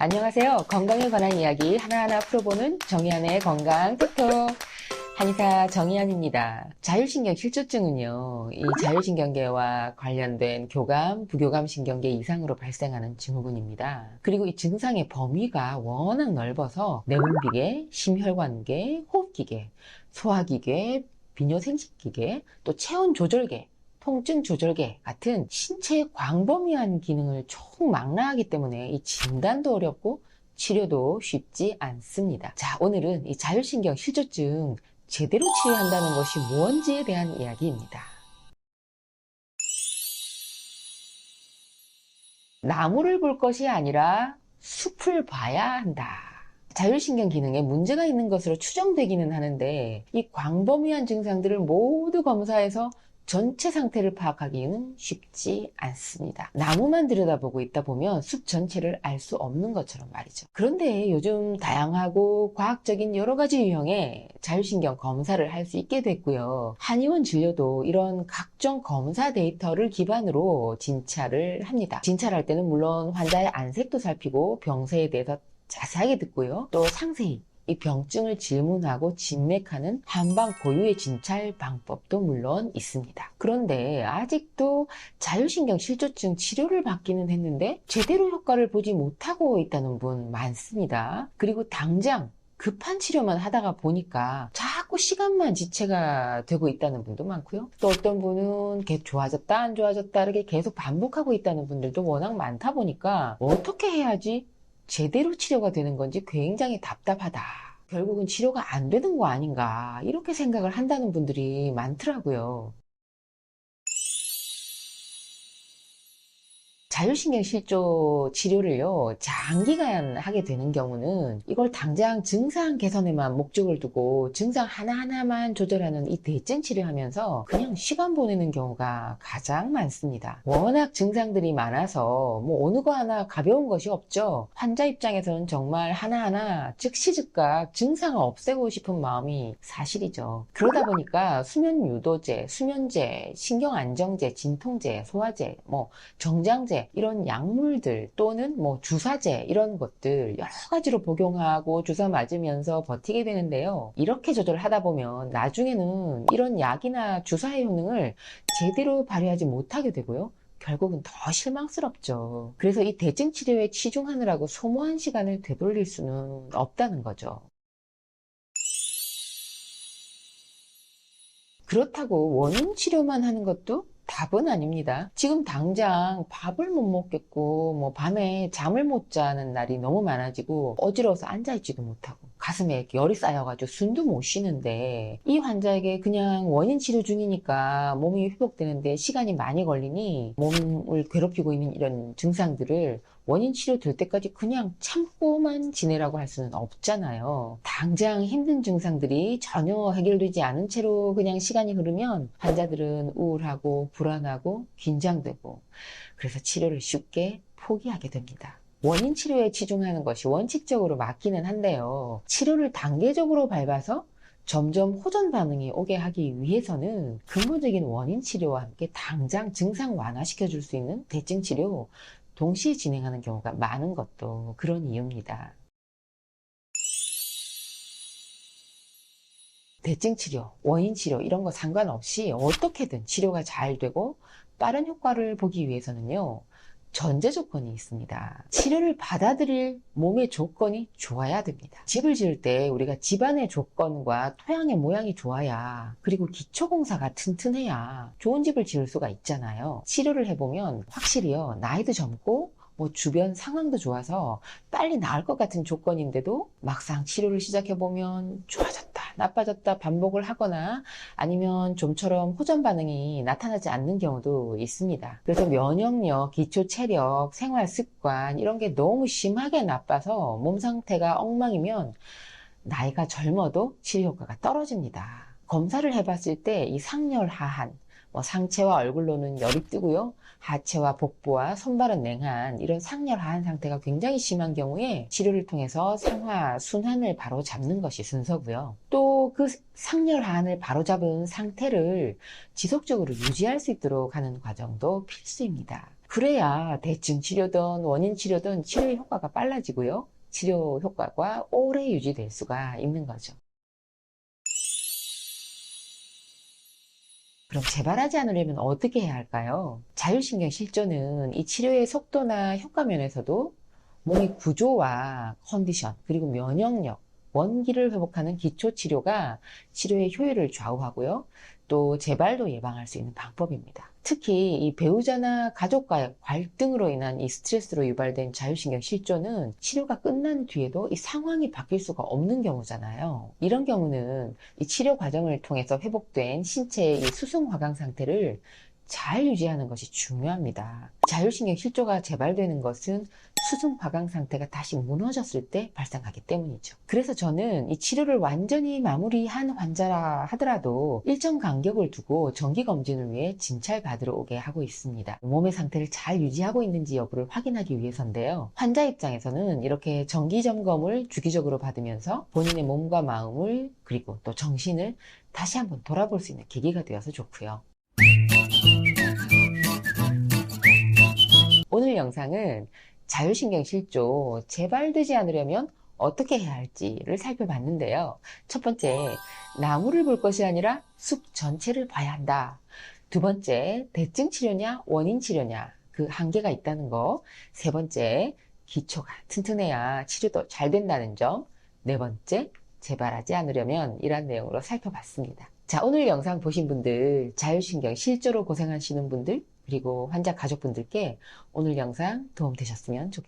안녕하세요. 건강에 관한 이야기 하나하나 풀어보는 정의안의 건강 톡톡. 한의사 정의안입니다. 자율신경 실조증은요, 이 자율신경계와 관련된 교감, 부교감 신경계 이상으로 발생하는 증후군입니다. 그리고 이 증상의 범위가 워낙 넓어서 내분비계, 심혈관계, 호흡기계, 소화기계, 비뇨생식기계, 또 체온조절계, 통증조절계 같은 신체의 광범위한 기능을 총망라하기 때문에 이 진단도 어렵고 치료도 쉽지 않습니다. 자, 오늘은 이 자율신경 실조증 제대로 치료한다는 것이 뭔지에 대한 이야기입니다. 나무를 볼 것이 아니라 숲을 봐야 한다. 자율신경 기능에 문제가 있는 것으로 추정되기는 하는데 이 광범위한 증상들을 모두 검사해서 전체 상태를 파악하기는 쉽지 않습니다. 나무만 들여다보고 있다 보면 숲 전체를 알 수 없는 것처럼 말이죠. 그런데 요즘 다양하고 과학적인 여러 가지 유형의 자율신경 검사를 할 수 있게 됐고요. 한의원 진료도 이런 각종 검사 데이터를 기반으로 진찰을 합니다. 진찰할 때는 물론 환자의 안색도 살피고 병세에 대해서 자세하게 듣고요. 또 상세히 이 병증을 질문하고 진맥하는 한방 고유의 진찰 방법도 물론 있습니다. 그런데 아직도 자율신경 실조증 치료를 받기는 했는데 제대로 효과를 보지 못하고 있다는 분 많습니다. 그리고 당장 급한 치료만 하다가 보니까 자꾸 시간만 지체가 되고 있다는 분도 많고요. 또 어떤 분은 계속 좋아졌다 안 좋아졌다 이렇게 계속 반복하고 있다는 분들도 워낙 많다 보니까 어떻게 해야지 제대로 치료가 되는 건지 굉장히 답답하다. 결국은 치료가 안 되는 거 아닌가 이렇게 생각을 한다는 분들이 많더라고요. 자율신경 실조 치료를요, 장기간 하게 되는 경우는 이걸 당장 증상 개선에만 목적을 두고 증상 하나하나만 조절하는 이 대증 치료하면서 그냥 시간 보내는 경우가 가장 많습니다. 워낙 증상들이 많아서 뭐 어느 거 하나 가벼운 것이 없죠. 환자 입장에서는 정말 하나하나 즉시 즉각 증상을 없애고 싶은 마음이 사실이죠. 그러다 보니까 수면 유도제, 수면제, 신경 안정제, 진통제, 소화제, 정장제 이런 약물들 또는 주사제 이런 것들 여러 가지로 복용하고 주사 맞으면서 버티게 되는데요. 이렇게 조절하다 보면 나중에는 이런 약이나 주사의 효능을 제대로 발휘하지 못하게 되고요. 결국은 더 실망스럽죠. 그래서 이 대증 치료에 치중하느라고 소모한 시간을 되돌릴 수는 없다는 거죠. 그렇다고 원인 치료만 하는 것도 답은 아닙니다. 지금 당장 밥을 못 먹겠고, 밤에 잠을 못 자는 날이 너무 많아지고, 어지러워서 앉아있지도 못하고, 가슴에 이렇게 열이 쌓여가지고 숨도 못 쉬는데, 이 환자에게 그냥 원인 치료 중이니까 몸이 회복되는데 시간이 많이 걸리니, 몸을 괴롭히고 있는 이런 증상들을 원인 치료 될 때까지 그냥 참고만 지내라고 할 수는 없잖아요. 당장 힘든 증상들이 전혀 해결되지 않은 채로 그냥 시간이 흐르면 환자들은 우울하고 불안하고 긴장되고 그래서 치료를 쉽게 포기하게 됩니다. 원인 치료에 치중하는 것이 원칙적으로 맞기는 한데요. 치료를 단계적으로 밟아서 점점 호전 반응이 오게 하기 위해서는 근본적인 원인 치료와 함께 당장 증상 완화시켜 줄 수 있는 대증 치료 동시에 진행하는 경우가 많은 것도 그런 이유입니다. 대증 치료, 원인 치료 이런 거 상관없이 어떻게든 치료가 잘 되고 빠른 효과를 보기 위해서는요. 전제 조건이 있습니다. 치료를 받아들일 몸의 조건이 좋아야 됩니다. 집을 지을 때 우리가 집안의 조건과 토양의 모양이 좋아야 그리고 기초공사가 튼튼해야 좋은 집을 지을 수가 있잖아요. 치료를 해보면 확실히요. 나이도 젊고 주변 상황도 좋아서 빨리 나을 것 같은 조건인데도 막상 치료를 시작해보면 좋아졌다, 나빠졌다 반복을 하거나 아니면 좀처럼 호전 반응이 나타나지 않는 경우도 있습니다. 그래서 면역력, 기초 체력, 생활 습관 이런 게 너무 심하게 나빠서 몸 상태가 엉망이면 나이가 젊어도 치료 효과가 떨어집니다. 검사를 해봤을 때 이 상열 하한, 상체와 얼굴로는 열이 뜨고요. 하체와 복부와 손발은 냉한 이런 상열 하한 상태가 굉장히 심한 경우에 치료를 통해서 상하, 순환을 바로 잡는 것이 순서고요. 또 그 상열 하한을 바로 잡은 상태를 지속적으로 유지할 수 있도록 하는 과정도 필수입니다. 그래야 대증 치료든 원인 치료든 치료의 효과가 빨라지고요. 치료 효과가 오래 유지될 수가 있는 거죠. 그럼 재발하지 않으려면 어떻게 해야 할까요? 자율신경 실조는 이 치료의 속도나 효과 면에서도 몸의 구조와 컨디션, 그리고 면역력, 원기를 회복하는 기초 치료가 치료의 효율을 좌우하고요. 또 재발도 예방할 수 있는 방법입니다. 특히 이 배우자나 가족과의 갈등으로 인한 이 스트레스로 유발된 자율신경 실조는 치료가 끝난 뒤에도 이 상황이 바뀔 수가 없는 경우잖아요. 이런 경우는 이 치료 과정을 통해서 회복된 신체의 이 수승 화강 상태를 잘 유지하는 것이 중요합니다. 자율신경 실조가 재발되는 것은 수승 화강 상태가 다시 무너졌을 때 발생하기 때문이죠. 그래서 저는 이 치료를 완전히 마무리한 환자라 하더라도 일정 간격을 두고 정기 검진을 위해 진찰 받으러 오게 하고 있습니다. 몸의 상태를 잘 유지하고 있는지 여부를 확인하기 위해서인데요. 환자 입장에서는 이렇게 정기 점검을 주기적으로 받으면서 본인의 몸과 마음을 그리고 또 정신을 다시 한번 돌아볼 수 있는 계기가 되어서 좋고요. 오늘 영상은 자율신경 실조 재발되지 않으려면 어떻게 해야 할지를 살펴봤는데요. 첫 번째, 나무를 볼 것이 아니라 숲 전체를 봐야 한다. 두 번째, 대증 치료냐 원인 치료냐 그 한계가 있다는 거. 세 번째, 기초가 튼튼해야 치료도 잘 된다는 점. 네 번째, 재발하지 않으려면 이런 내용으로 살펴봤습니다. 자, 오늘 영상 보신 분들, 자율신경 실조로 고생하시는 분들, 그리고 환자 가족분들께 오늘 영상 도움 되셨으면 좋겠습니다.